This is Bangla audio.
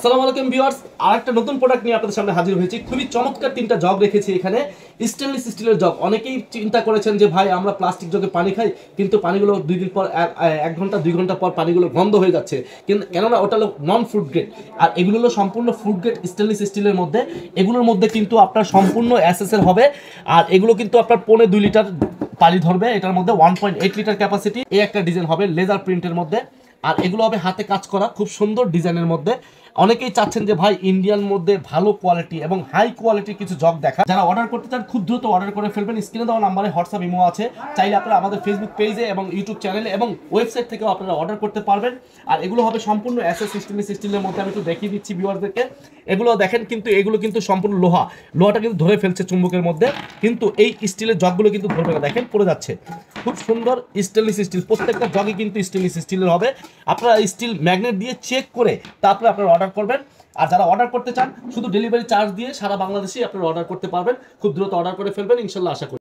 আসসালামু আলাইকুম ভিউয়ার্স, আরেকটা নতুন প্রোডাক্ট নিয়ে আপনাদের সামনে হাজির হয়েছি। খুবই চমৎকার তিনটা জগ রেখেছি এখানে, স্টেনলেস স্টিলের জগ। অনেকেই চিন্তা করেছেন যে ভাই আমরা প্লাস্টিক জগে পানি খাই, কিন্তু পানিগুলো 2 দিন পর 1 ঘন্টা 2 ঘন্টা পর পানিগুলো গন্ধ হয়ে যাচ্ছে, কিন্তু কেননা ওটা হলো নন ফুড গ্রেড, আর এগুলো হলো সম্পূর্ণ ফুড গ্রেড স্টেনলেস স্টিলের মধ্যে। এগুলোর মধ্যে কিন্তু আপনার সম্পূর্ণ এসএসএল হবে, আর এগুলো কিন্তু আপনার 2.5 লিটার পানি ধরবে। এটার মধ্যে 1.8 লিটার ক্যাপাসিটি। এই একটা ডিজাইন হবে লেজার প্রিন্টের মধ্যে, আর এগুলো হবে হাতে কাজ করা খুব সুন্দর ডিজাইনের মধ্যে। অনেকেই চাচ্ছেন যে ভাই ইন্ডিয়ান মধ্যে ভালো কোয়ালিটি এবং হাই কোয়ালিটির কিছু জগ দেখা। যারা অর্ডার করতে চান খুব দ্রুত অর্ডার করে ফেলবেন। স্ক্রিনে দেওয়া নাম্বারে হোয়াটসঅ্যাপ ইমো আছে, চাইলে আপনারা আমাদের ফেসবুক পেজে এবং ইউটিউব চ্যানেলে এবং ওয়েবসাইট থেকেও আপনারা অর্ডার করতে পারবেন। আর এগুলো হবে সম্পূর্ণ এসএস স্টিলের মধ্যে। আমি একটু দেখিয়ে দিচ্ছি ভিউয়ারদেরকে। এগুলো দেখেন, কিন্তু এগুলো কিন্তু সম্পূর্ণ লোহাটা কিন্তু ধরে ফেলছে চুম্বকের মধ্যে, কিন্তু এই স্টিলের জগগুলো কিন্তু ধরবে না। দেখেন পড়ে যাচ্ছে। খুব সুন্দর স্টেনলেস স্টিল, প্রত্যেকটা জগই কিন্তু স্টেনলেস স্টিলের হবে। আপনারা স্টিল ম্যাগনেট দিয়ে চেক করে তারপরে আপনারা অর্ডার করবেন। আর যারা অর্ডার করতে চান শুধু ডেলিভারি চার্জ দিয়ে সারা বাংলাদেশেই আপনারা অর্ডার করতে পারবেন। খুব দ্রুত অর্ডার করে ফেলবেন ইনশাল্লাহ, আশা করি।